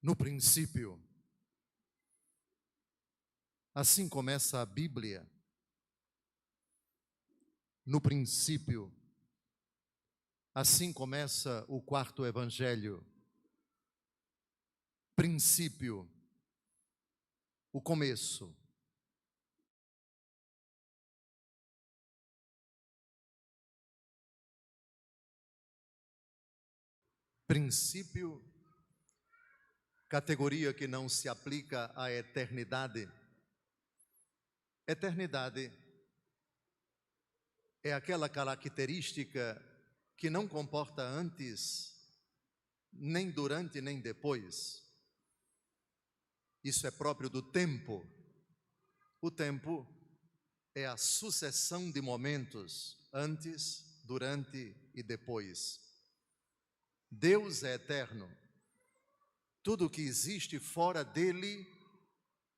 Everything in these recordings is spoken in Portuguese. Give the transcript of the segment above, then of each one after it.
No princípio. Assim começa a Bíblia. No princípio. Assim começa o quarto evangelho. Princípio. O começo. Princípio, categoria que não se aplica à eternidade. Eternidade é aquela característica que não comporta antes, nem durante, nem depois. Isso é próprio do tempo. O tempo é a sucessão de momentos antes, durante e depois. Deus é eterno. Tudo que existe fora dele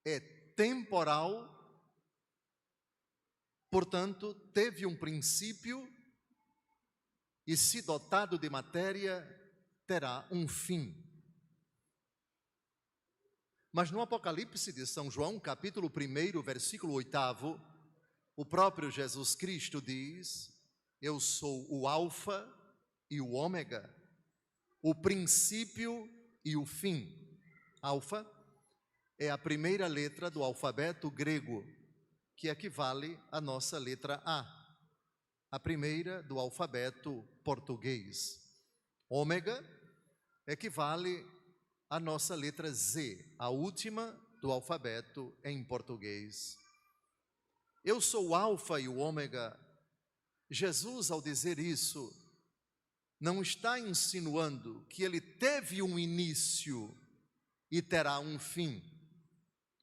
é temporal, portanto, teve um princípio e, se dotado de matéria, terá um fim. Mas no Apocalipse de São João, capítulo 1, versículo 8, o próprio Jesus Cristo diz: eu sou o Alfa e o Ômega, o princípio e o fim. Alfa é a primeira letra do alfabeto grego, que equivale à nossa letra a primeira do alfabeto português. Ômega equivale à nossa letra Z, a última do alfabeto em português. Eu sou o Alfa e o Ômega. Jesus, ao dizer isso, não está insinuando que ele teve um início e terá um fim.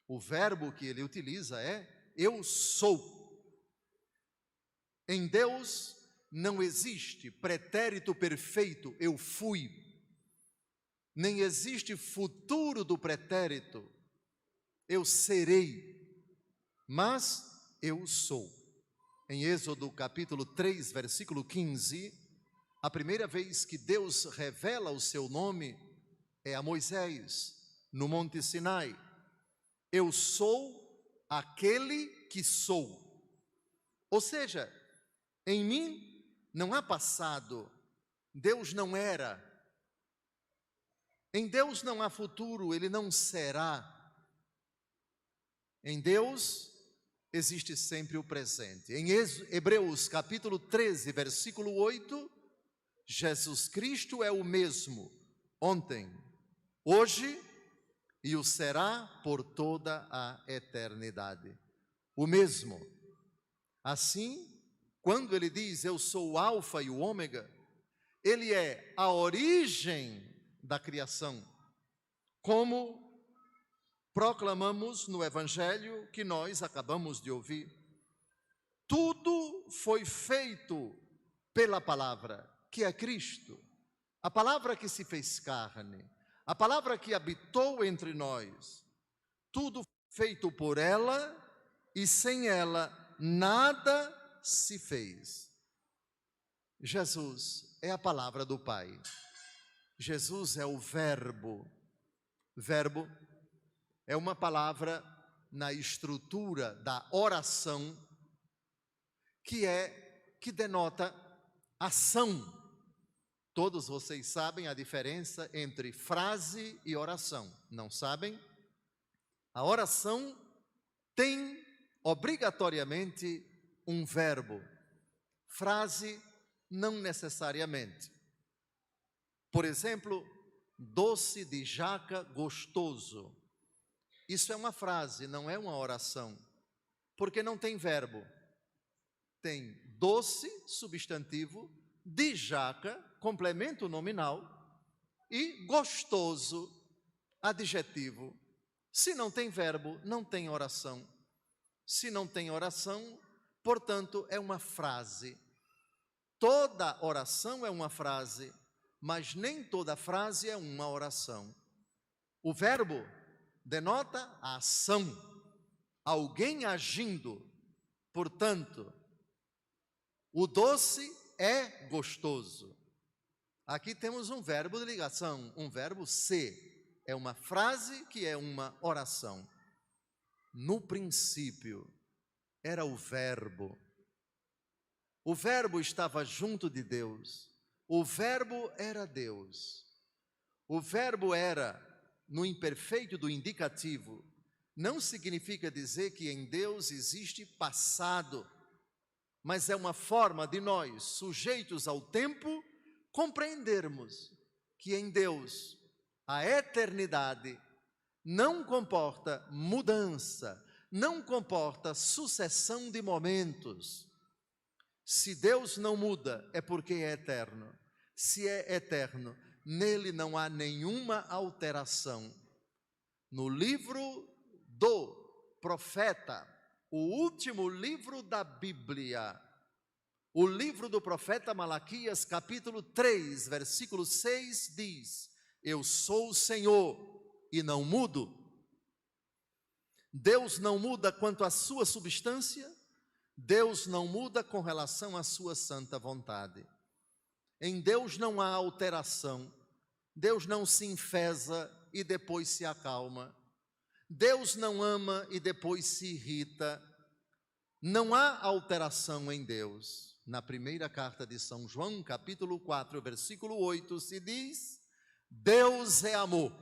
O verbo que ele utiliza é eu sou. Em Deus não existe pretérito perfeito, eu fui. Nem existe futuro do pretérito, eu serei. Mas eu sou. Em Êxodo capítulo 3, versículo 15, a primeira vez que Deus revela o seu nome é a Moisés, no Monte Sinai. Eu sou aquele que sou. Ou seja, em mim não há passado, Deus não era. Em Deus não há futuro, Ele não será. Em Deus existe sempre o presente. Em Hebreus capítulo 13, versículo 8, Jesus Cristo é o mesmo ontem, hoje e o será por toda a eternidade. O mesmo. Assim, quando ele diz eu sou o Alfa e o Ômega, ele é a origem da criação, como proclamamos no evangelho que nós acabamos de ouvir. Tudo foi feito pela palavra, que é Cristo, a palavra que se fez carne, a palavra que habitou entre nós. Tudo feito por ela e sem ela nada se fez. Jesus é a palavra do Pai. Jesus é o verbo. Verbo é uma palavra na estrutura da oração que denota ação. Todos vocês sabem a diferença entre frase e oração, não sabem? A oração tem obrigatoriamente um verbo. Frase, não necessariamente. Por exemplo, doce de jaca gostoso. Isso é uma frase, não é uma oração, porque não tem verbo. Tem doce, substantivo, de jaca, complemento nominal, e gostoso, adjetivo. Se não tem verbo, não tem oração. Se não tem oração, portanto, é uma frase. Toda oração é uma frase, mas nem toda frase é uma oração. O verbo denota a ação, alguém agindo. Portanto, o doce é gostoso. Aqui temos um verbo de ligação, um verbo ser. É uma frase que é uma oração. No princípio era o Verbo. O Verbo estava junto de Deus. O Verbo era Deus. O Verbo era, no imperfeito do indicativo, não significa dizer que em Deus existe passado, mas é uma forma de nós, sujeitos ao tempo, compreendermos que em Deus a eternidade não comporta mudança, não comporta sucessão de momentos. Se Deus não muda, é porque é eterno. Se é eterno, nele não há nenhuma alteração. No livro do profeta, o último livro da Bíblia, o livro do profeta Malaquias, capítulo 3, versículo 6, diz: eu sou o Senhor e não mudo. Deus não muda quanto à sua substância, Deus não muda com relação à sua santa vontade. Em Deus não há alteração, Deus não se enfesa e depois se acalma, Deus não ama e depois se irrita, não há alteração em Deus. Na primeira carta de São João, capítulo 4, versículo 8, se diz: Deus é amor,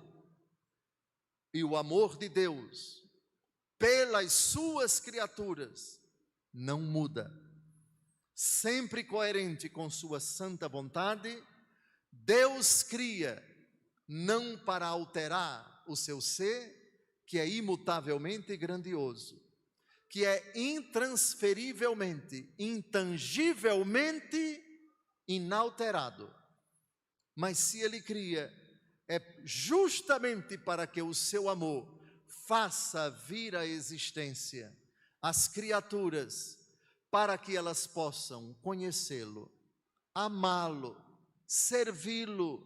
e o amor de Deus pelas suas criaturas não muda. Sempre coerente com sua santa vontade, Deus cria não para alterar o seu ser, que é imutavelmente grandioso, que é intransferivelmente, intangivelmente inalterado. Mas se Ele cria, é justamente para que o seu amor faça vir à existência as criaturas, para que elas possam conhecê-lo, amá-lo, servi-lo,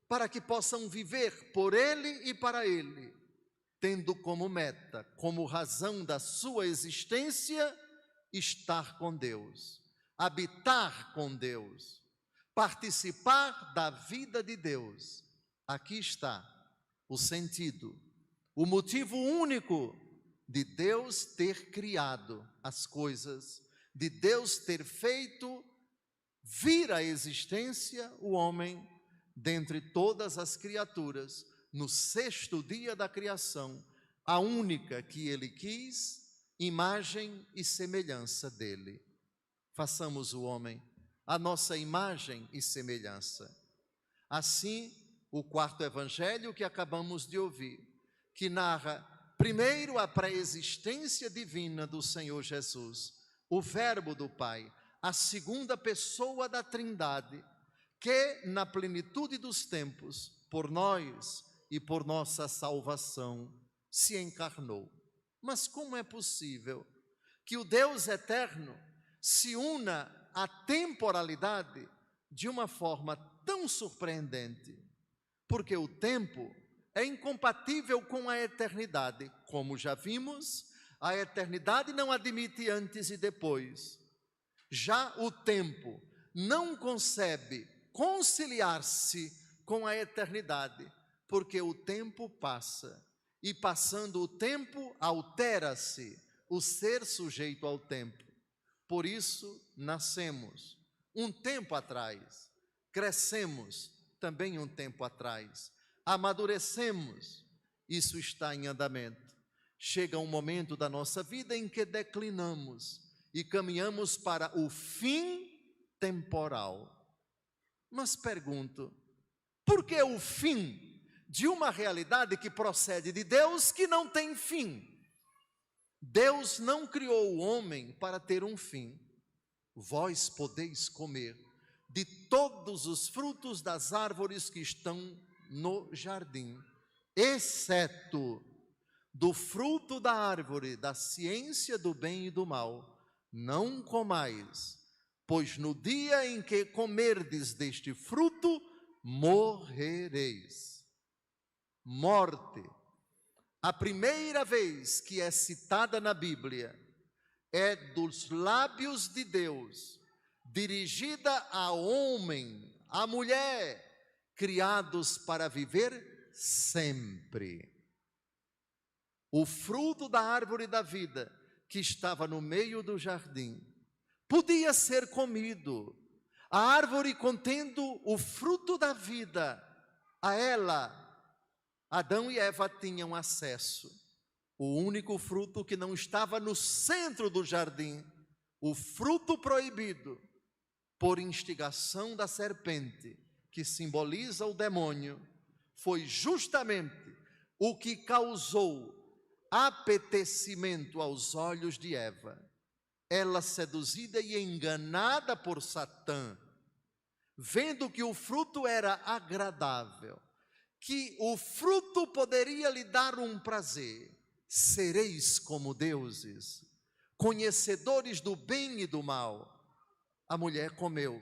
para que possam viver por Ele e para Ele, tendo como meta, como razão da sua existência, estar com Deus, habitar com Deus, participar da vida de Deus. Aqui está o sentido, o motivo único de Deus ter criado as coisas, de Deus ter feito vir à existência o homem dentre todas as criaturas, no sexto dia da criação, a única que Ele quis, imagem e semelhança dele. Façamos o homem a nossa imagem e semelhança. Assim, o quarto evangelho que acabamos de ouvir, que narra primeiro a pré-existência divina do Senhor Jesus, o Verbo do Pai, a segunda pessoa da Trindade, que na plenitude dos tempos, por nós e por nossa salvação, se encarnou. Mas como é possível que o Deus eterno se una à temporalidade de uma forma tão surpreendente? Porque o tempo é incompatível com a eternidade. Como já vimos, a eternidade não admite antes e depois. Já o tempo não concebe conciliar-se com a eternidade, porque o tempo passa, e passando o tempo, altera-se o ser sujeito ao tempo. Por isso, nascemos um tempo atrás, crescemos também um tempo atrás, amadurecemos, isso está em andamento. Chega um momento da nossa vida em que declinamos e caminhamos para o fim temporal. Mas pergunto, por que o fim de uma realidade que procede de Deus, que não tem fim? Deus não criou o homem para ter um fim. Vós podeis comer de todos os frutos das árvores que estão no jardim, exceto do fruto da árvore da ciência do bem e do mal. Não comais, pois no dia em que comerdes deste fruto, morrereis. Morte, a primeira vez que é citada na Bíblia, é dos lábios de Deus, dirigida a homem, a mulher, criados para viver sempre. O fruto da árvore da vida, que estava no meio do jardim, podia ser comido. A árvore contendo o fruto da vida, a ela, Adão e Eva tinham acesso. O único fruto que não estava no centro do jardim, o fruto proibido, por instigação da serpente, que simboliza o demônio, foi justamente o que causou apetecimento aos olhos de Eva. Ela, seduzida e enganada por Satã, vendo que o fruto era agradável, que o fruto poderia lhe dar um prazer, sereis como deuses, conhecedores do bem e do mal. A mulher comeu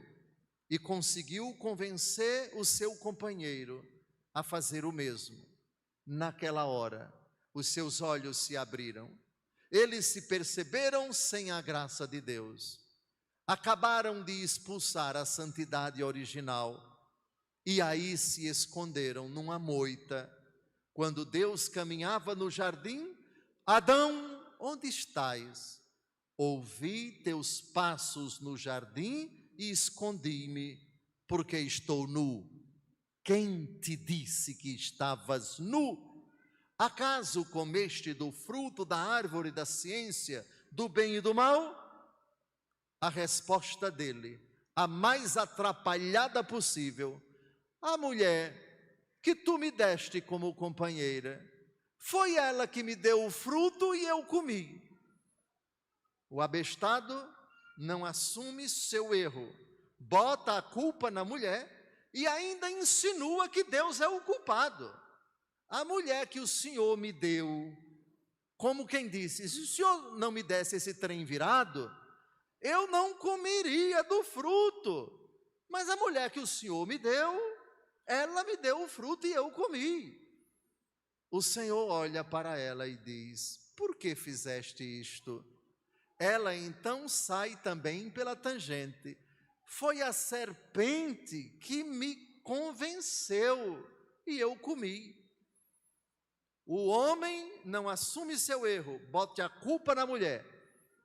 e conseguiu convencer o seu companheiro a fazer o mesmo. Naquela hora, os seus olhos se abriram. Eles se perceberam sem a graça de Deus. Acabaram de expulsar a santidade original. E aí se esconderam numa moita. Quando Deus caminhava no jardim, Adão, onde estás? Ouvi teus passos no jardim e escondi-me, porque estou nu. Quem te disse que estavas nu? Acaso comeste do fruto da árvore da ciência, do bem e do mal? A resposta dele, a mais atrapalhada possível: a mulher que tu me deste como companheira, foi ela que me deu o fruto e eu comi. O abestado não assume seu erro, bota a culpa na mulher e ainda insinua que Deus é o culpado. A mulher que o Senhor me deu, como quem disse, se o Senhor não me desse esse trem virado, eu não comeria do fruto. Mas a mulher que o Senhor me deu, ela me deu o fruto e eu comi. O Senhor olha para ela e diz: por que fizeste isto? Ela então sai também pela tangente: foi a serpente que me convenceu e eu comi. O homem não assume seu erro, bota a culpa na mulher.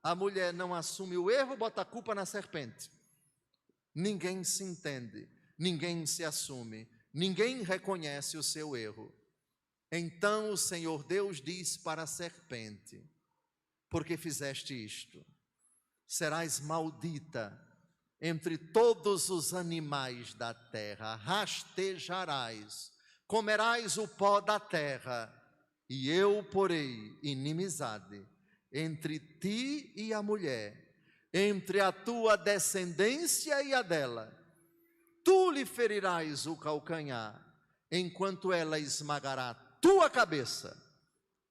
A mulher não assume o erro, bota a culpa na serpente. Ninguém se entende, ninguém se assume, ninguém reconhece o seu erro. Então o Senhor Deus diz para a serpente: porque fizeste isto? Serás maldita entre todos os animais da terra, rastejarás, comerás o pó da terra, e eu porei inimizade entre ti e a mulher, entre a tua descendência e a dela. Tu lhe ferirás o calcanhar, enquanto ela esmagará tua cabeça.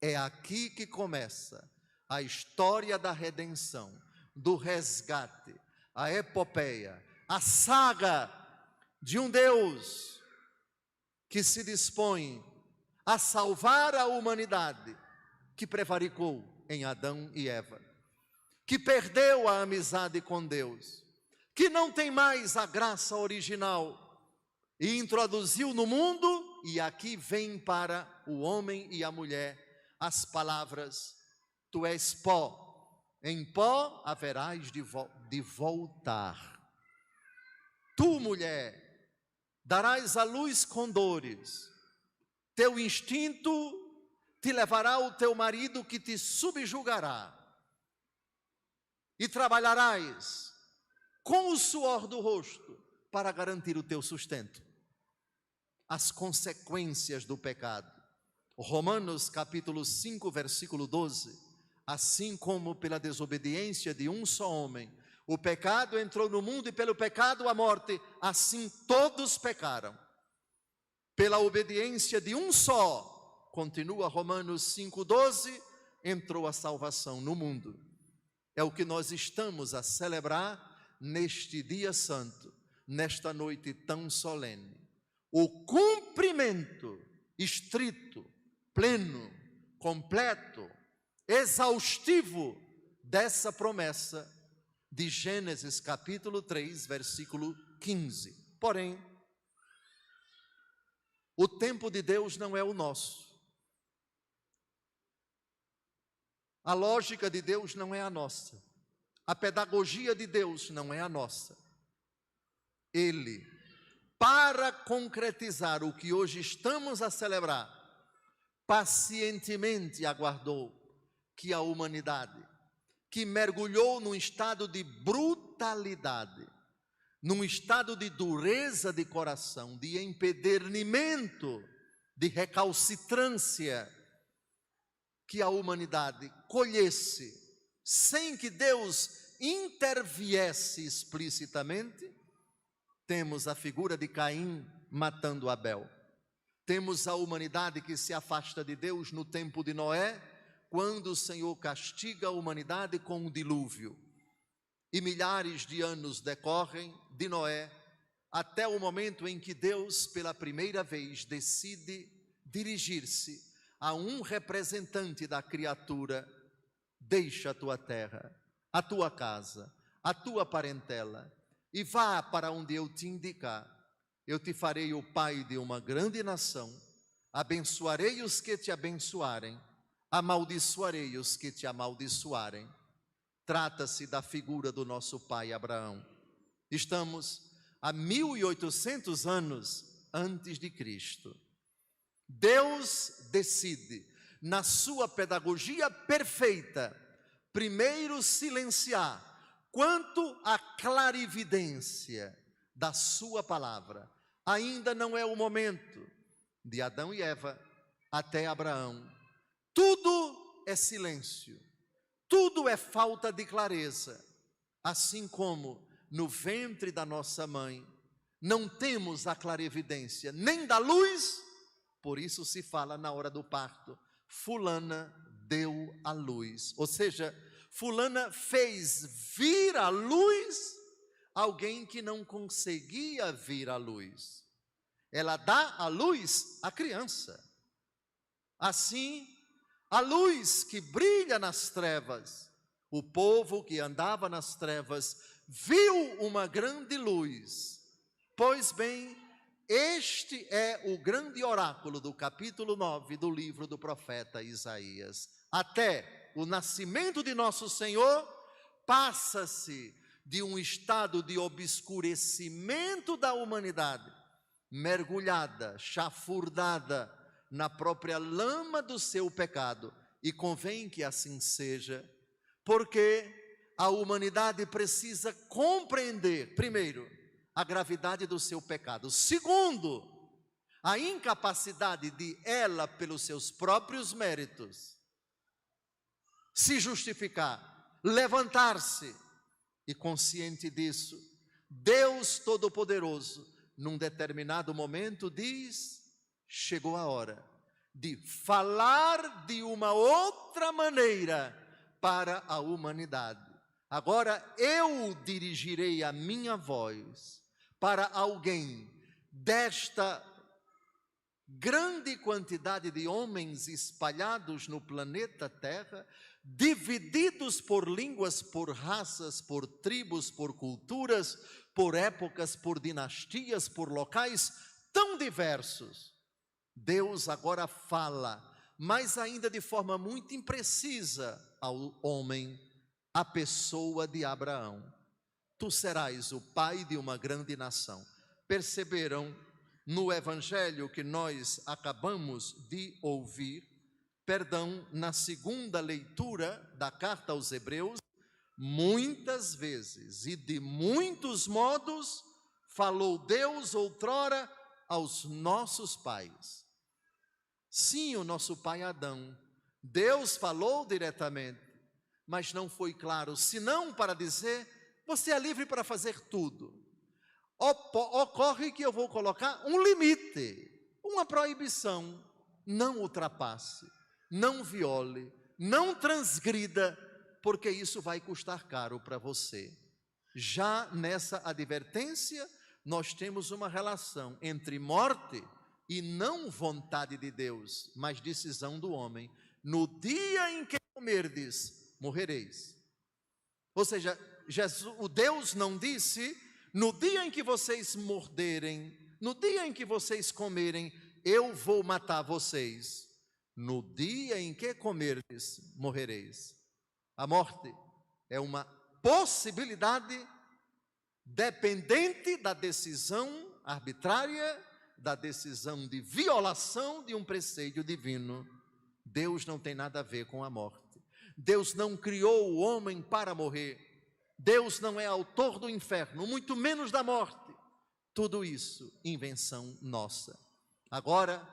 É aqui que começa a história da redenção, do resgate, a epopeia, a saga de um Deus que se dispõe a salvar a humanidade, que prevaricou em Adão e Eva, que perdeu a amizade com Deus, que não tem mais a graça original e introduziu no mundo, e aqui vem para o homem e a mulher as palavras: tu és pó, em pó haverás de voltar. Tu, mulher, darás à luz com dores, teu instinto te levará ao teu marido, que te subjugará, e trabalharás com o suor do rosto para garantir o teu sustento. As consequências do pecado. Romanos capítulo 5, versículo 12. Assim como pela desobediência de um só homem, o pecado entrou no mundo e pelo pecado a morte, assim todos pecaram. Pela obediência de um só, continua Romanos 5,12, entrou a salvação no mundo. É o que nós estamos a celebrar neste dia santo, nesta noite tão solene. O cumprimento estrito, pleno, completo, exaustivo dessa promessa de Gênesis capítulo 3, versículo 15. Porém, O tempo de Deus não é o nosso. A lógica de Deus não é a nossa. A pedagogia de Deus não é a nossa. Ele, para concretizar o que hoje estamos a celebrar, pacientemente aguardou que a humanidade, que mergulhou num estado de brutalidade, num estado de dureza de coração, de empedernimento, de recalcitrância, que a humanidade colhesse, sem que Deus interviesse explicitamente. Temos a figura de Caim matando Abel. Temos a humanidade que se afasta de Deus no tempo de Noé, quando o Senhor castiga a humanidade com o dilúvio. E milhares de anos decorrem de Noé até o momento em que Deus, pela primeira vez, decide dirigir-se a um representante da criatura: deixa a tua terra, a tua casa, a tua parentela, e vá para onde eu te indicar. Eu te farei o pai de uma grande nação, abençoarei os que te abençoarem, amaldiçoarei os que te amaldiçoarem. Trata-se da figura do nosso pai Abraão. Estamos a 1800 anos antes de Cristo. Deus decide, na sua pedagogia perfeita, primeiro silenciar quanto à clarividência da sua palavra. Ainda não é o momento de Adão e Eva até Abraão. Tudo é silêncio, tudo é falta de clareza. Assim como no ventre da nossa mãe não temos a clarividência nem da luz, por isso se fala na hora do parto: fulana deu à luz. Ou seja, fulana fez vir à luz alguém que não conseguia vir à luz. Ela dá à luz a criança. Assim, a luz que brilha nas trevas, o povo que andava nas trevas viu uma grande luz. Pois bem, este é o grande oráculo do capítulo 9 do livro do profeta Isaías. Até o nascimento de nosso Senhor, passa-se de um estado de obscurecimento da humanidade, mergulhada, chafurdada na própria lama do seu pecado. E convém que assim seja, porque a humanidade precisa compreender, primeiro, a gravidade do seu pecado. Segundo, a incapacidade de ela, pelos seus próprios méritos, se justificar, levantar-se. E consciente disso, Deus Todo-Poderoso, num determinado momento, diz: chegou a hora de falar de uma outra maneira para a humanidade. Agora eu dirigirei a minha voz para alguém desta grande quantidade de homens espalhados no planeta Terra, divididos por línguas, por raças, por tribos, por culturas, por épocas, por dinastias, por locais tão diversos. Deus agora fala, mas ainda de forma muito imprecisa, ao homem, a pessoa de Abraão: tu serás o pai de uma grande nação. Perceberam no evangelho que nós acabamos de ouvir, na segunda leitura da carta aos Hebreus, muitas vezes e de muitos modos falou Deus outrora aos nossos pais. Sim, o nosso pai Adão, Deus falou diretamente, mas não foi claro, senão para dizer: você é livre para fazer tudo. Ocorre que eu vou colocar um limite, uma proibição: não ultrapasse, não viole, não transgrida, porque isso vai custar caro para você. Já nessa advertência, nós temos uma relação entre morte e não vontade de Deus, mas decisão do homem. No dia em que comerdes, morrereis. Ou seja, o Deus não disse: no dia em que vocês morderem, no dia em que vocês comerem, eu vou matar vocês, no dia em que comerdes, morrereis. A morte é uma possibilidade dependente da decisão arbitrária, da decisão de violação de um preceito divino. Deus não tem nada a ver com a morte. Deus não criou o homem para morrer. Deus não é autor do inferno, muito menos da morte. Tudo isso, invenção nossa. Agora,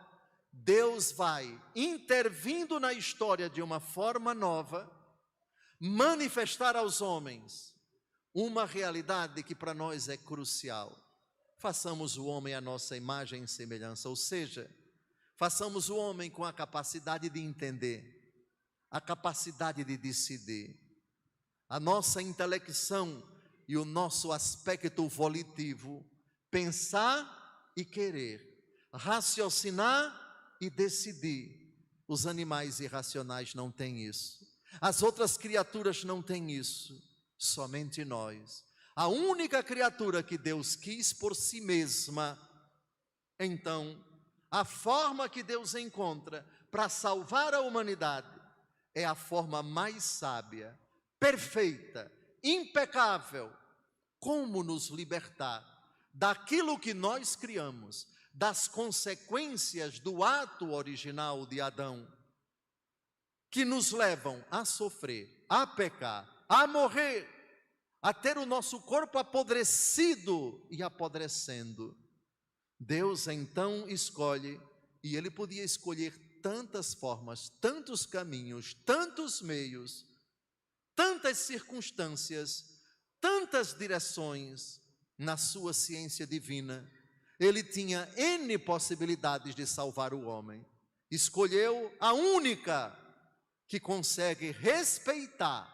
Deus vai intervindo na história de uma forma nova, manifestar aos homens uma realidade que para nós é crucial. Façamos o homem à nossa imagem e semelhança, ou seja, façamos o homem com a capacidade de entender, a capacidade de decidir, a nossa intelecção e o nosso aspecto volitivo, pensar e querer, raciocinar e decidir. Os animais irracionais não têm isso. As outras criaturas não têm isso. Somente nós. A única criatura que Deus quis por si mesma. Então, a forma que Deus encontra para salvar a humanidade é a forma mais sábia, perfeita, impecável. Como nos libertar daquilo que nós criamos, das consequências do ato original de Adão, que nos levam a sofrer, a pecar, a morrer, a ter o nosso corpo apodrecido e apodrecendo. Deus então escolhe, e Ele podia escolher tantas formas, tantos caminhos, tantos meios, tantas circunstâncias, tantas direções na sua ciência divina. Ele tinha N possibilidades de salvar o homem. Escolheu a única que consegue respeitar,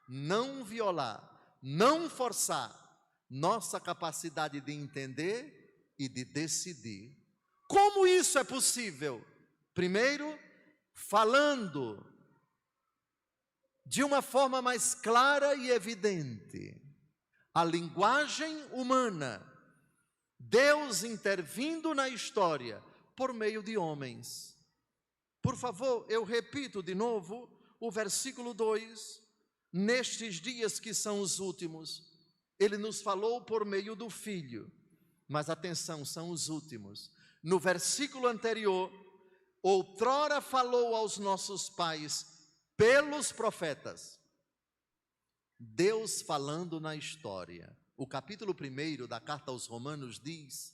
não violar, não forçar nossa capacidade de entender e de decidir. Como isso é possível? Primeiro, falando de uma forma mais clara e evidente a linguagem humana, Deus intervindo na história por meio de homens. Por favor, eu repito de novo o versículo 2. Nestes dias que são os últimos, Ele nos falou por meio do Filho. Mas atenção, são os últimos. No versículo anterior, outrora falou aos nossos pais pelos profetas. Deus falando na história. O capítulo 1 da carta aos Romanos diz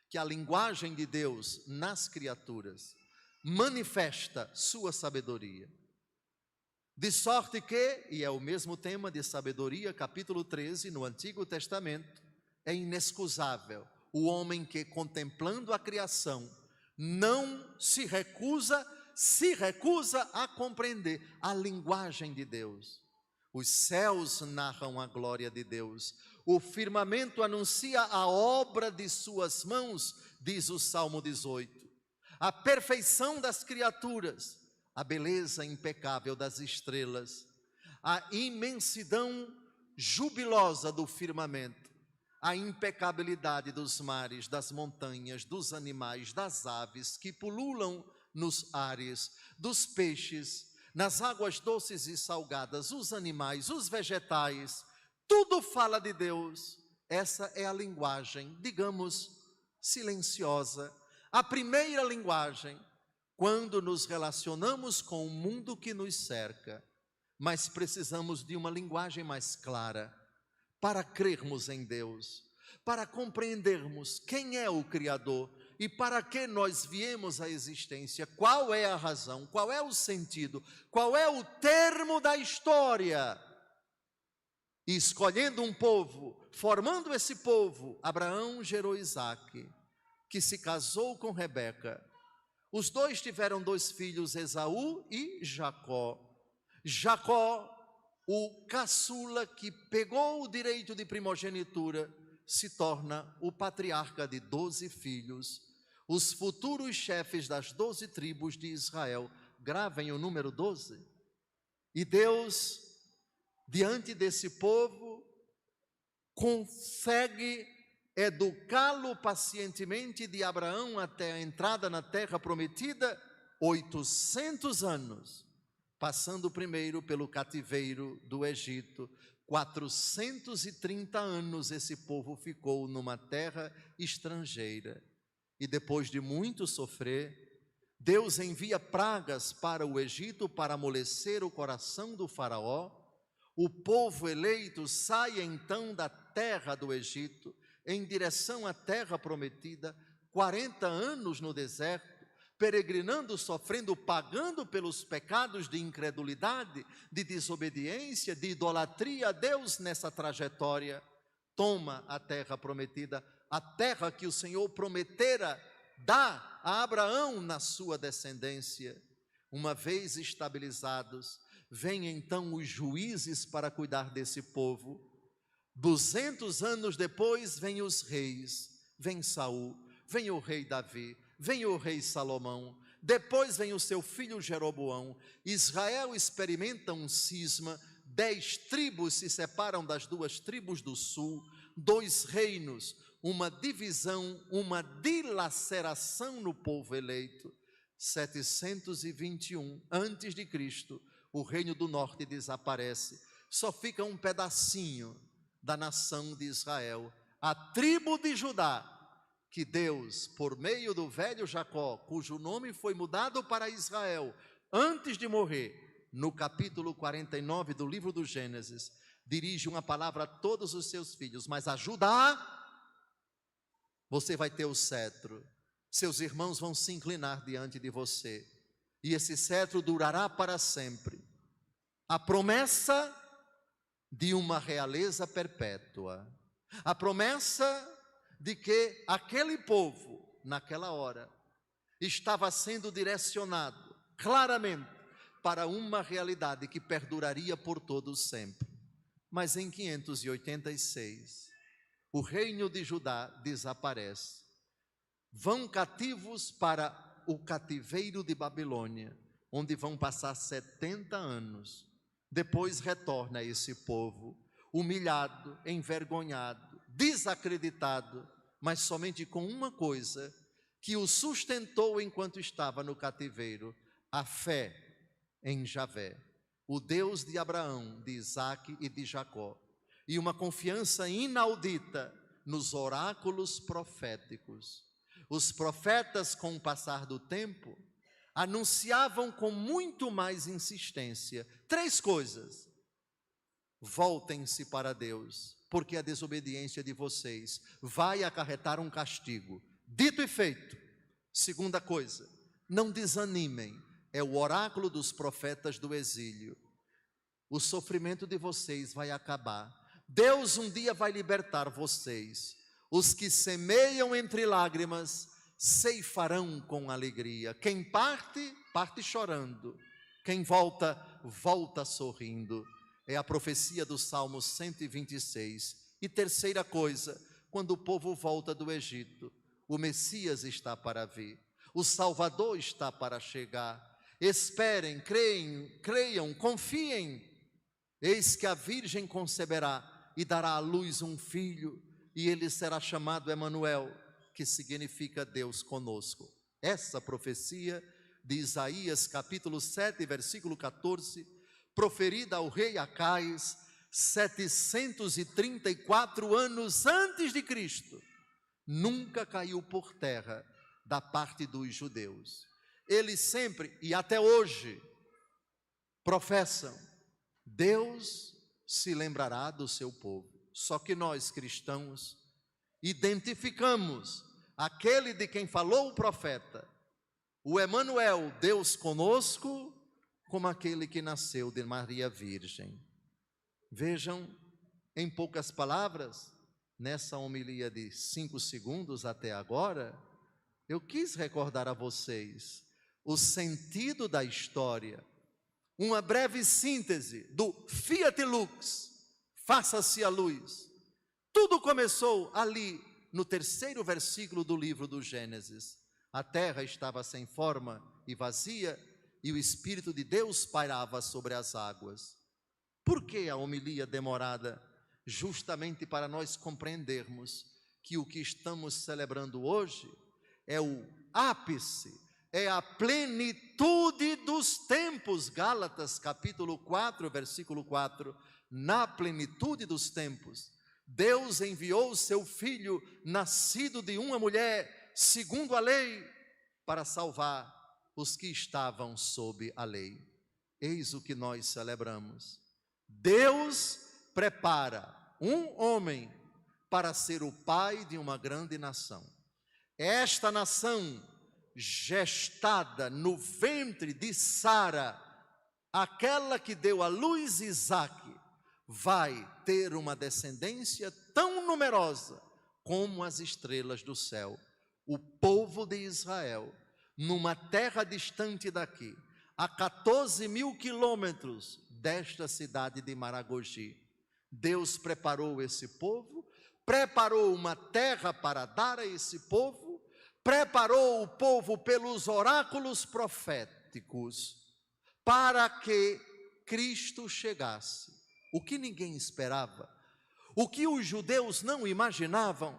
que a linguagem de Deus nas criaturas manifesta sua sabedoria. De sorte que, e é o mesmo tema de sabedoria, capítulo 13, no Antigo Testamento, é inexcusável o homem que, contemplando a criação, não se recusa a compreender a linguagem de Deus. Os céus narram a glória de Deus, o firmamento anuncia a obra de suas mãos, diz o Salmo 18. A perfeição das criaturas, a beleza impecável das estrelas, a imensidão jubilosa do firmamento, a impecabilidade dos mares, das montanhas, dos animais, das aves que pululam nos ares, dos peixes, nas águas doces e salgadas, os animais, os vegetais, tudo fala de Deus. Essa é a linguagem, digamos, silenciosa, a primeira linguagem, quando nos relacionamos com o mundo que nos cerca. Mas precisamos de uma linguagem mais clara, para crermos em Deus, para compreendermos quem é o Criador e para que nós viemos à existência, qual é a razão, qual é o sentido, qual é o termo da história. E escolhendo um povo, formando esse povo, Abraão gerou Isaque, que se casou com Rebeca. Os dois tiveram 2 filhos, Esaú e Jacó. Jacó, o caçula que pegou o direito de primogenitura, se torna o patriarca de 12 filhos, os futuros chefes das 12 tribos de Israel. Gravem o número 12. E Deus, diante desse povo, consegue educá-lo pacientemente de Abraão até a entrada na terra prometida, 800 anos, passando primeiro pelo cativeiro do Egito. 430 anos esse povo ficou numa terra estrangeira. E depois de muito sofrer, Deus envia pragas para o Egito para amolecer o coração do faraó. O povo eleito sai então da terra do Egito em direção à terra prometida, 40 anos no deserto, peregrinando, sofrendo, pagando pelos pecados de incredulidade, de desobediência, de idolatria a Deus nessa trajetória. Toma a terra prometida, a terra que o Senhor prometera dar a Abraão na sua descendência. Uma vez estabilizados, vêm então os juízes para cuidar desse povo. 200 anos depois, vêm os reis, vem Saul, vem o rei Davi, vem o rei Salomão, depois vem o seu filho Jeroboão. Israel experimenta um cisma, 10 tribos se separam das 2 tribos do sul, 2 reinos, uma divisão, uma dilaceração no povo eleito. 721 antes de Cristo, o reino do norte desaparece, só fica um pedacinho da nação de Israel, a tribo de Judá, que Deus, por meio do velho Jacó, cujo nome foi mudado para Israel, antes de morrer, no capítulo 49 do livro do Gênesis, dirige uma palavra a todos os seus filhos: mas a Judá, você vai ter o cetro, seus irmãos vão se inclinar diante de você, e esse cetro durará para sempre. A promessa de uma realeza perpétua, a promessa de que aquele povo, naquela hora, estava sendo direcionado claramente para uma realidade que perduraria por todo sempre. Mas em 586, o reino de Judá desaparece. Vão cativos para o cativeiro de Babilônia, onde vão passar 70 anos. Depois retorna esse povo, humilhado, envergonhado, desacreditado, mas somente com uma coisa que o sustentou enquanto estava no cativeiro: a fé em Javé, o Deus de Abraão, de Isaque e de Jacó, e uma confiança inaudita nos oráculos proféticos. Os profetas, com o passar do tempo, anunciavam com muito mais insistência 3 coisas: voltem-se para Deus, porque a desobediência de vocês vai acarretar um castigo. Dito e feito. Segunda coisa, não desanimem, é o oráculo dos profetas do exílio. O sofrimento de vocês vai acabar. Deus um dia vai libertar vocês. Os que semeiam entre lágrimas ceifarão com alegria. Quem parte, parte chorando. Quem volta, volta sorrindo. É a profecia do Salmo 126. E terceira coisa, quando o povo volta do Egito, o Messias está para vir, o Salvador está para chegar. Esperem, creiam, confiem. Eis que a Virgem conceberá e dará à luz um filho, e ele será chamado Emanuel, que significa Deus conosco. Essa profecia de Isaías capítulo 7, versículo 14, proferida ao rei Acais 734 anos antes de Cristo, nunca caiu por terra da parte dos judeus. Eles sempre e até hoje professam: Deus se lembrará do seu povo. Só que nós, cristãos, identificamos aquele de quem falou o profeta, o Emanuel, Deus conosco, como aquele que nasceu de Maria Virgem. Vejam, em poucas palavras, nessa homilia de 5 segundos até agora, eu quis recordar a vocês o sentido da história, uma breve síntese do Fiat Lux, faça-se a luz. Tudo começou ali no 3º versículo do livro do Gênesis. A terra estava sem forma e vazia, e o Espírito de Deus pairava sobre as águas. Por que a homilia demorada? Justamente para nós compreendermos que o que estamos celebrando hoje é o ápice, é a plenitude dos tempos. Gálatas capítulo 4, versículo 4. Na plenitude dos tempos, Deus enviou o seu Filho, nascido de uma mulher, segundo a lei, para salvar os que estavam sob a lei. Eis o que nós celebramos. Deus prepara um homem para ser o pai de uma grande nação. Esta nação, gestada no ventre de Sara, aquela que deu à luz Isaque, vai ter uma descendência tão numerosa como as estrelas do céu. O povo de Israel, numa terra distante daqui, a 14 mil quilômetros desta cidade de Maragogi, Deus preparou esse povo, preparou uma terra para dar a esse povo, preparou o povo pelos oráculos proféticos, para que Cristo chegasse. O que ninguém esperava, o que os judeus não imaginavam,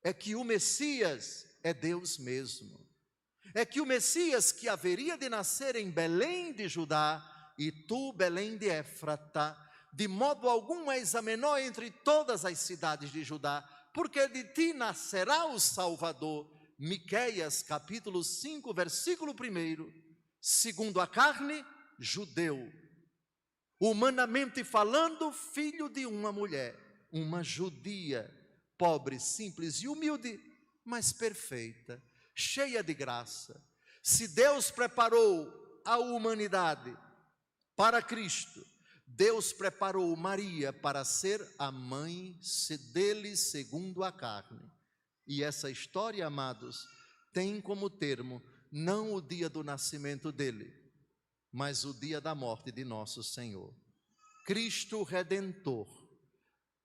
é que o Messias é Deus mesmo. É que o Messias que haveria de nascer em Belém de Judá, e tu, Belém de Éfrata, de modo algum és a menor entre todas as cidades de Judá, porque de ti nascerá o Salvador. Miqueias capítulo 5, versículo 1. Segundo a carne, judeu. Humanamente falando, filho de uma mulher, uma judia, pobre, simples e humilde, mas perfeita, cheia de graça. Se Deus preparou a humanidade para Cristo, Deus preparou Maria para ser a mãe dele segundo a carne. E essa história, amados, tem como termo não o dia do nascimento dele, mas o dia da morte de nosso Senhor. Cristo Redentor.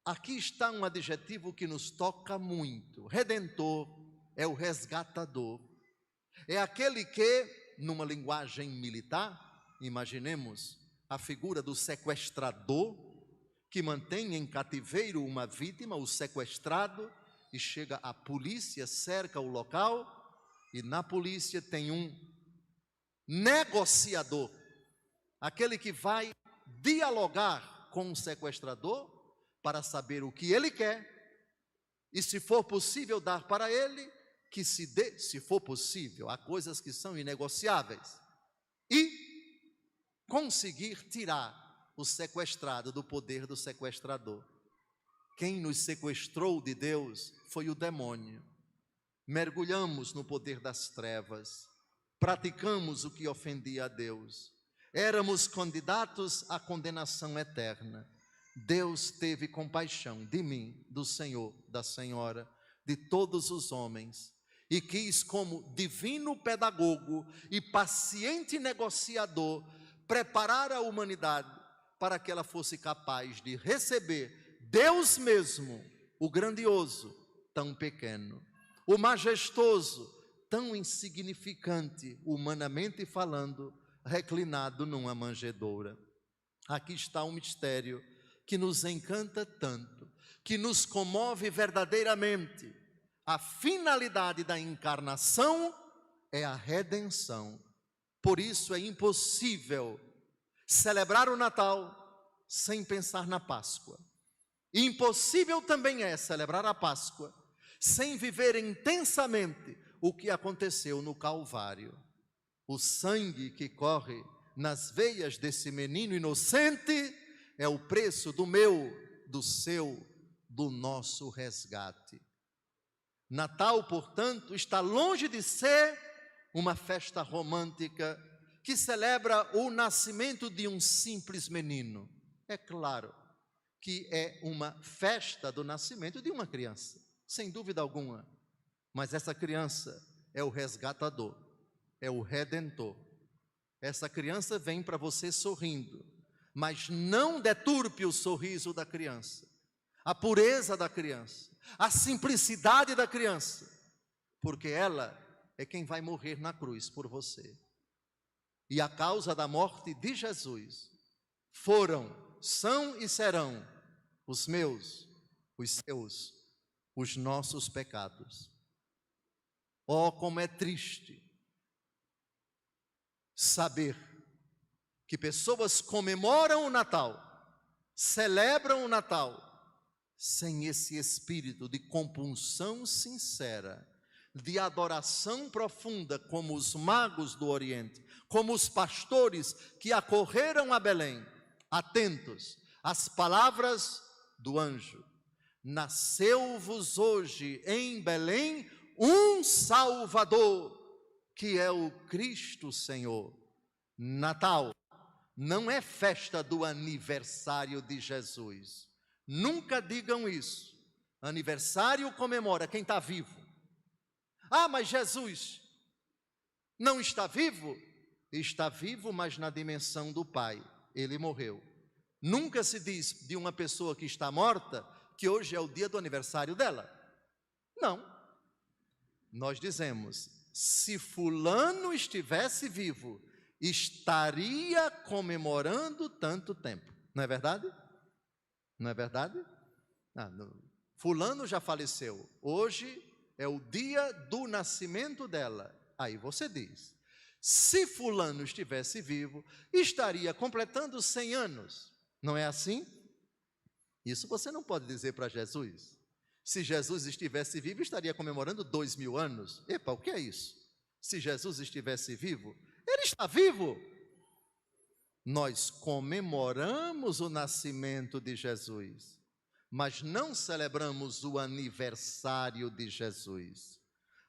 Aqui está um adjetivo que nos toca muito. Redentor é o resgatador. É aquele que, numa linguagem militar, imaginemos a figura do sequestrador, que mantém em cativeiro uma vítima, o sequestrado, e chega a polícia, cerca o local, e na polícia tem um negociador, aquele que vai dialogar com o sequestrador para saber o que ele quer e, se for possível, dar para ele, que se dê, se for possível, há coisas que são inegociáveis, e conseguir tirar o sequestrado do poder do sequestrador. Quem nos sequestrou de Deus foi o demônio. Mergulhamos no poder das trevas, praticamos o que ofendia a Deus, éramos candidatos à condenação eterna. Deus teve compaixão de mim, do Senhor, da Senhora, de todos os homens, e quis, como divino pedagogo e paciente negociador, preparar a humanidade para que ela fosse capaz de receber Deus mesmo, o grandioso, tão pequeno, o majestoso, tão insignificante, humanamente falando, reclinado numa manjedoura. Aqui está um mistério que nos encanta tanto, que nos comove verdadeiramente. A finalidade da encarnação é a redenção. Por isso é impossível celebrar o Natal sem pensar na Páscoa. Impossível também é celebrar a Páscoa sem viver intensamente o que aconteceu no Calvário. O sangue que corre nas veias desse menino inocente é o preço do meu, do seu, do nosso resgate. Natal, portanto, está longe de ser uma festa romântica que celebra o nascimento de um simples menino. É claro que é uma festa do nascimento de uma criança, sem dúvida alguma. Mas essa criança é o resgatador, é o redentor. Essa criança vem para você sorrindo, mas não deturpe o sorriso da criança, a pureza da criança, a simplicidade da criança, porque ela é quem vai morrer na cruz por você. E a causa da morte de Jesus foram, são e serão os meus, os seus, os nossos pecados. Oh, como é triste saber que pessoas comemoram o Natal, celebram o Natal, sem esse espírito de compunção sincera, de adoração profunda, como os magos do Oriente, como os pastores que acorreram a Belém, atentos às palavras do anjo: nasceu-vos hoje em Belém um Salvador, que é o Cristo Senhor. Natal não é festa do aniversário de Jesus. Nunca digam isso. Aniversário comemora quem está vivo. Ah, mas Jesus não está vivo? Está vivo, mas na dimensão do Pai. Ele morreu. Nunca se diz de uma pessoa que está morta que hoje é o dia do aniversário dela. Não. Nós dizemos, se fulano estivesse vivo, estaria comemorando tanto tempo. Não é verdade? Não é verdade? Fulano já faleceu. Hoje é o dia do nascimento dela. Aí você diz, se fulano estivesse vivo, estaria completando 100 anos. Não é assim? Isso você não pode dizer para Jesus. Se Jesus estivesse vivo, estaria comemorando 2000 anos. Epa, o que é isso? Se Jesus estivesse vivo, ele está vivo. Nós comemoramos o nascimento de Jesus, mas não celebramos o aniversário de Jesus.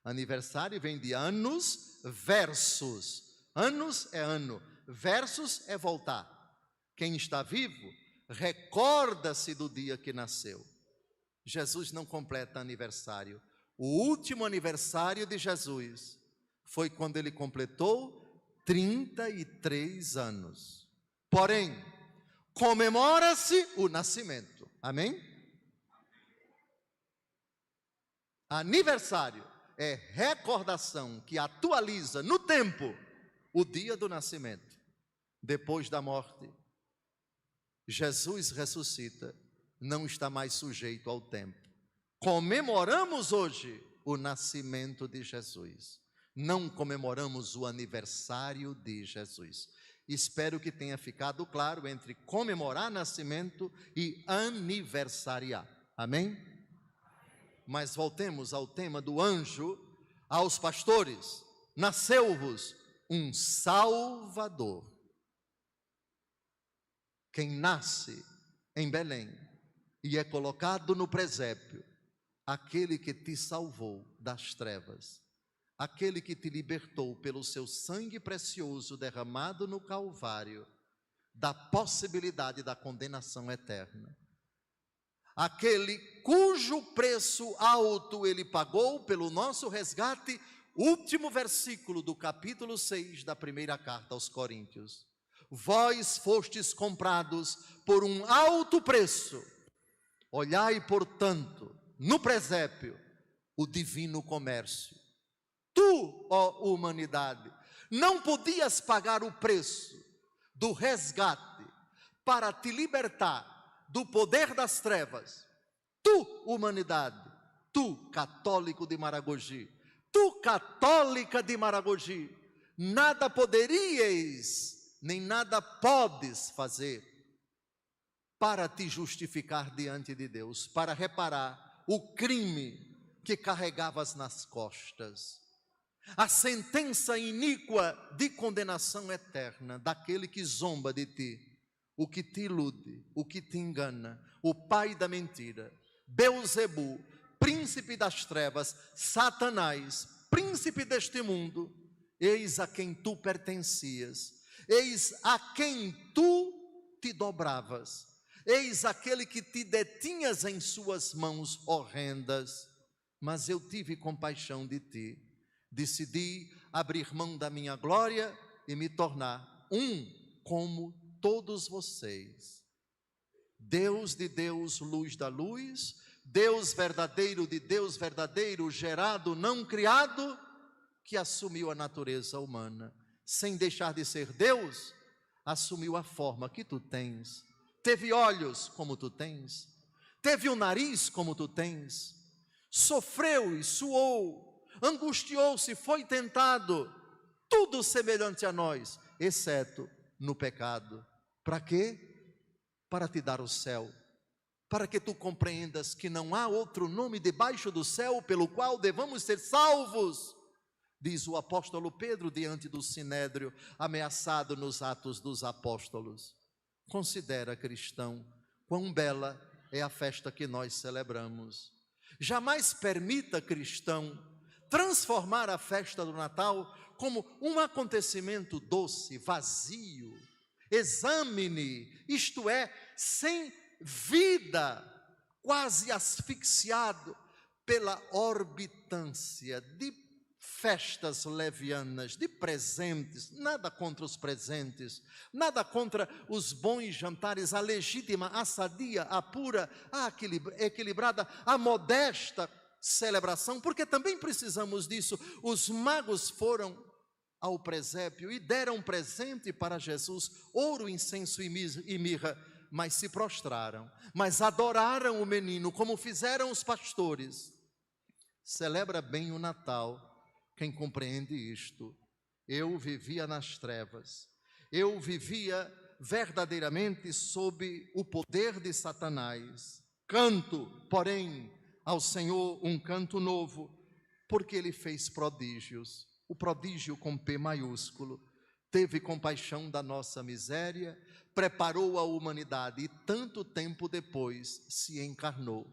Aniversário vem de anos versus. Anos é ano, versus é voltar. Quem está vivo, recorda-se do dia que nasceu. Jesus não completa aniversário. O último aniversário de Jesus foi quando ele completou 33 anos. Porém, comemora-se o nascimento. Amém? Aniversário é recordação que atualiza no tempo o dia do nascimento. Depois da morte, Jesus ressuscita, não está mais sujeito ao tempo. Comemoramos hoje o nascimento de Jesus. Não comemoramos o aniversário de Jesus. Espero que tenha ficado claro entre comemorar nascimento e aniversariar. Amém? Mas voltemos ao tema do anjo, aos pastores. Nasceu-vos um Salvador. Quem nasce em Belém e é colocado no presépio, aquele que te salvou das trevas, aquele que te libertou pelo seu sangue precioso derramado no Calvário, da possibilidade da condenação eterna. Aquele cujo preço alto ele pagou pelo nosso resgate, último versículo do capítulo 6 da primeira carta aos Coríntios. Vós fostes comprados por um alto preço. Olhai, portanto, no presépio, o divino comércio. Tu, ó humanidade, não podias pagar o preço do resgate para te libertar do poder das trevas. Tu, humanidade, tu, católico de Maragogi, tu, católica de Maragogi, nada poderias, nem nada podes fazer para te justificar diante de Deus, para reparar o crime que carregavas nas costas. A sentença iníqua de condenação eterna daquele que zomba de ti, o que te ilude, o que te engana, o pai da mentira, Beelzebu, príncipe das trevas, Satanás, príncipe deste mundo, eis a quem tu pertencias, eis a quem tu te dobravas, eis aquele que te detinhas em suas mãos horrendas, mas eu tive compaixão de ti, decidi abrir mão da minha glória e me tornar um como todos vocês. Deus de Deus, luz da luz, Deus verdadeiro de Deus verdadeiro, gerado, não criado, que assumiu a natureza humana, sem deixar de ser Deus, assumiu a forma que tu tens, teve olhos como tu tens, teve um nariz como tu tens, sofreu e suou, angustiou-se, foi tentado, tudo semelhante a nós, exceto no pecado. Para quê? Para te dar o céu, para que tu compreendas que não há outro nome debaixo do céu pelo qual devamos ser salvos, diz o apóstolo Pedro diante do sinédrio, ameaçado nos Atos dos Apóstolos. Considera, cristão, quão bela é a festa que nós celebramos. Jamais permita, cristão, transformar a festa do Natal como um acontecimento doce, vazio, exame-ne, isto é, sem vida, quase asfixiado pela orbitância de festas levianas, de presentes. Nada contra os presentes, nada contra os bons jantares, a legítima, a sadia, a pura, a equilibrada, a modesta celebração, porque também precisamos disso. Os magos foram ao presépio e deram presente para Jesus, ouro, incenso e mirra, mas se prostraram, mas adoraram o menino, como fizeram os pastores. Celebra bem o Natal quem compreende isto. Eu vivia nas trevas, eu vivia verdadeiramente sob o poder de Satanás. Canto, porém, ao Senhor um canto novo, porque Ele fez prodígios. O prodígio com P maiúsculo, teve compaixão da nossa miséria, preparou a humanidade e tanto tempo depois se encarnou.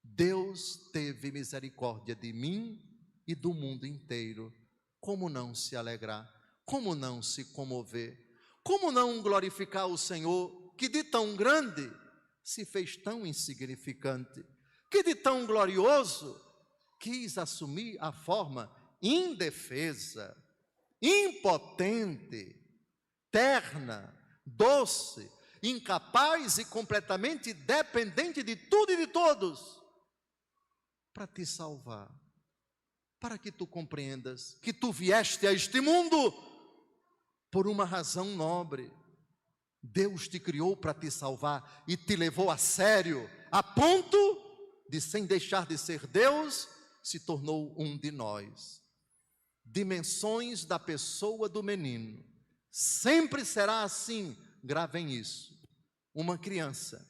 Deus teve misericórdia de mim e do mundo inteiro. Como não se alegrar? Como não se comover? Como não glorificar o Senhor, que de tão grande se fez tão insignificante, que de tão glorioso quis assumir a forma indefesa, impotente, terna, doce, incapaz e completamente dependente de tudo e de todos, para te salvar, para que tu compreendas que tu vieste a este mundo por uma razão nobre. Deus te criou para te salvar e te levou a sério, a ponto de, sem deixar de ser Deus, se tornou um de nós. Dimensões da pessoa do menino. Sempre será assim, gravem isso. Uma criança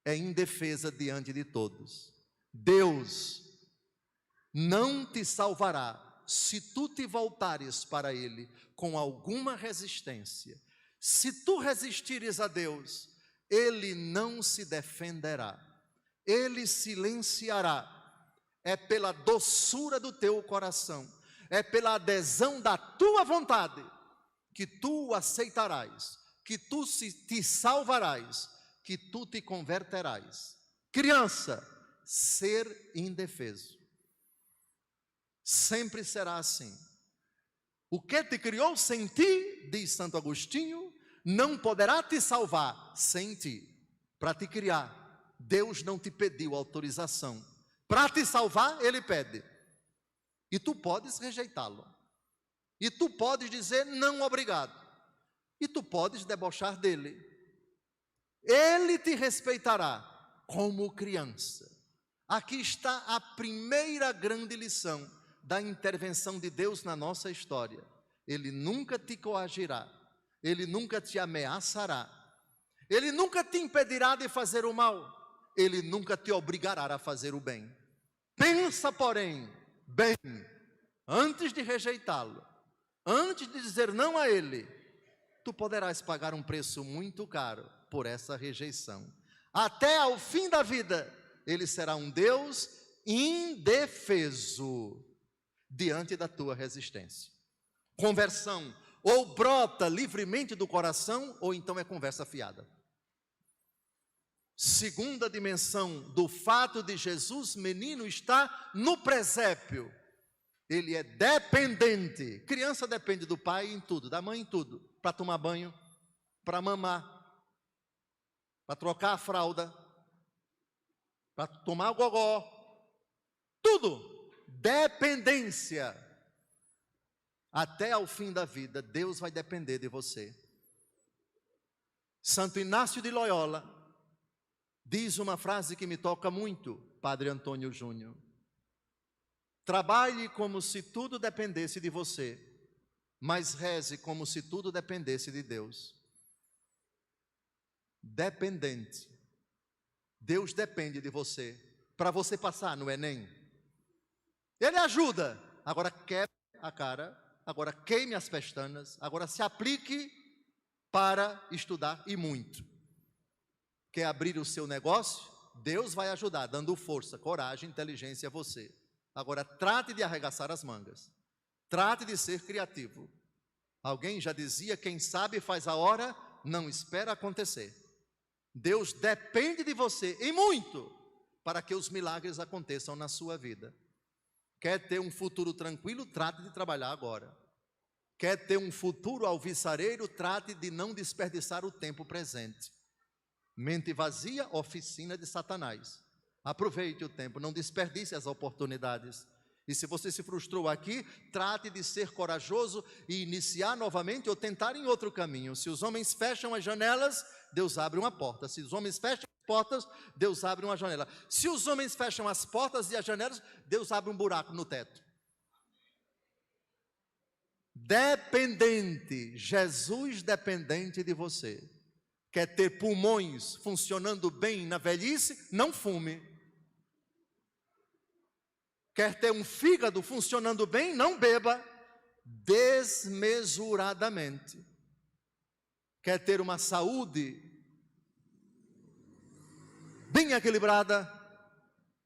é indefesa diante de todos. Deus não te salvará se tu te voltares para Ele com alguma resistência. Se tu resistires a Deus, Ele não se defenderá, Ele silenciará. É pela doçura do teu coração, é pela adesão da tua vontade, que tu o aceitarás, que tu te salvarás, que tu te converterás. Criança, ser indefeso. Sempre será assim. O que te criou sem ti, diz Santo Agostinho, não poderá te salvar sem ti. Para te criar, Deus não te pediu autorização. Para te salvar, Ele pede. E tu podes rejeitá-lo. E tu podes dizer não obrigado. E tu podes debochar dele. Ele te respeitará como criança. Aqui está a primeira grande lição da intervenção de Deus na nossa história. Ele nunca te coagirá. Ele nunca te ameaçará. Ele nunca te impedirá de fazer o mal. Ele nunca te obrigará a fazer o bem. Pensa, porém, bem, antes de rejeitá-lo, antes de dizer não a Ele, tu poderás pagar um preço muito caro por essa rejeição. Até ao fim da vida, Ele será um Deus indefeso diante da tua resistência. Conversão ou brota livremente do coração, ou então é conversa fiada. Segunda dimensão do fato de Jesus, menino, está no presépio. Ele é dependente. Criança depende do pai em tudo, da mãe em tudo. Para tomar banho, para mamar, para trocar a fralda, para tomar o gogó. Tudo. Dependência. Até ao fim da vida, Deus vai depender de você. Santo Inácio de Loyola diz uma frase que me toca muito, Padre Antônio Júnior. Trabalhe como se tudo dependesse de você, mas reze como se tudo dependesse de Deus. Dependente. Deus depende de você, para você passar no Enem. Ele ajuda. Agora quebre a cara, agora queime as pestanas, agora se aplique para estudar e muito. Quer abrir o seu negócio? Deus vai ajudar, dando força, coragem, inteligência a você. Agora trate de arregaçar as mangas. Trate de ser criativo. Alguém já dizia, quem sabe faz a hora, não espera acontecer. Deus depende de você, e muito, para que os milagres aconteçam na sua vida. Quer ter um futuro tranquilo? Trate de trabalhar agora. Quer ter um futuro alvissareiro? Trate de não desperdiçar o tempo presente. Mente vazia, oficina de Satanás. Aproveite o tempo, não desperdice as oportunidades. E se você se frustrou aqui, trate de ser corajoso e iniciar novamente ou tentar em outro caminho. Se os homens fecham as janelas, Deus abre uma porta. Se os homens fecham as portas, Deus abre uma janela. Se os homens fecham as portas e as janelas, Deus abre um buraco no teto. Dependente, Jesus dependente de você. Quer ter pulmões funcionando bem na velhice? Não fume. Quer ter um fígado funcionando bem? Não beba desmesuradamente. Quer ter uma saúde bem equilibrada?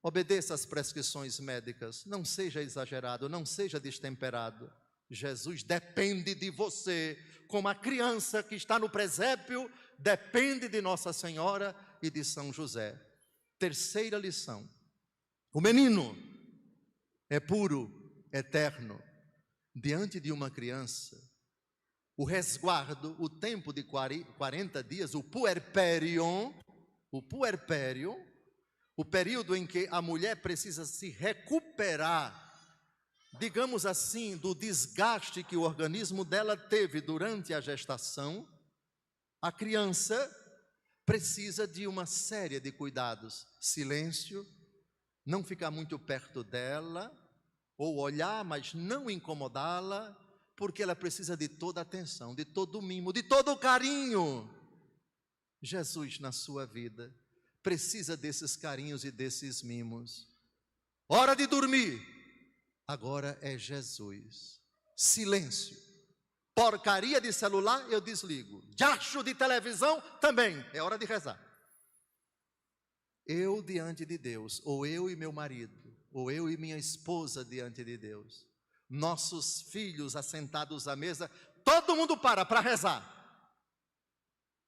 Obedeça às prescrições médicas. Não seja exagerado, não seja destemperado. Jesus depende de você, como a criança que está no presépio depende de Nossa Senhora e de São José. Terceira lição: o menino é puro, eterno. Diante de uma criança, o resguardo, o tempo de 40 dias, o puerperion, o período em que a mulher precisa se recuperar, digamos assim, do desgaste que o organismo dela teve durante a gestação, a criança precisa de uma série de cuidados. Silêncio, não ficar muito perto dela, ou olhar, mas não incomodá-la, porque ela precisa de toda a atenção, de todo o mimo, de todo o carinho. Jesus, na sua vida, precisa desses carinhos e desses mimos. Hora de dormir, agora é Jesus. Silêncio. Porcaria de celular, eu desligo. Diacho de televisão, também, é hora de rezar. Eu diante de Deus, ou eu e meu marido, ou eu e minha esposa diante de Deus, nossos filhos assentados à mesa, todo mundo para rezar.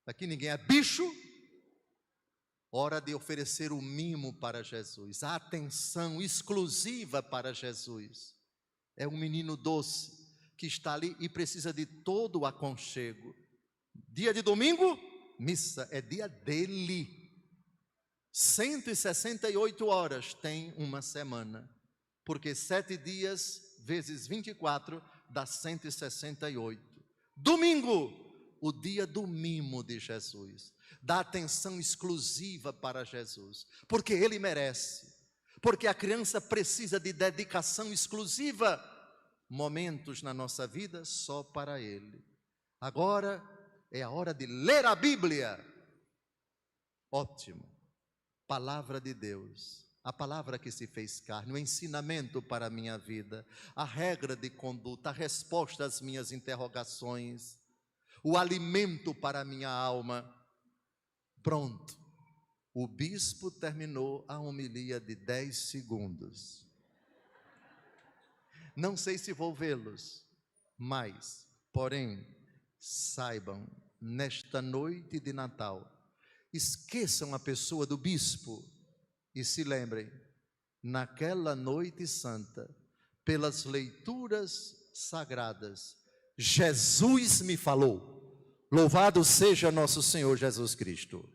Aqui ninguém é bicho. Hora de oferecer o mimo para Jesus, a atenção exclusiva para Jesus. É um menino doce que está ali e precisa de todo o aconchego. Dia de domingo, missa, é dia dele. 168 horas tem uma semana, porque 7 dias vezes 24 dá 168. Domingo, o dia do mimo de Jesus, da atenção exclusiva para Jesus, porque ele merece, porque a criança precisa de dedicação exclusiva, momentos na nossa vida só para ele. Agora é a hora de ler a Bíblia. Ótimo. Palavra de Deus, a palavra que se fez carne, o ensinamento para a minha vida, a regra de conduta, a resposta às minhas interrogações, o alimento para a minha alma. Pronto, o bispo terminou a homilia de 10 segundos. Não sei se vou vê-los, mas, porém, saibam, nesta noite de Natal, esqueçam a pessoa do bispo e se lembrem, naquela noite santa, pelas leituras sagradas, Jesus me falou. Louvado seja nosso Senhor Jesus Cristo.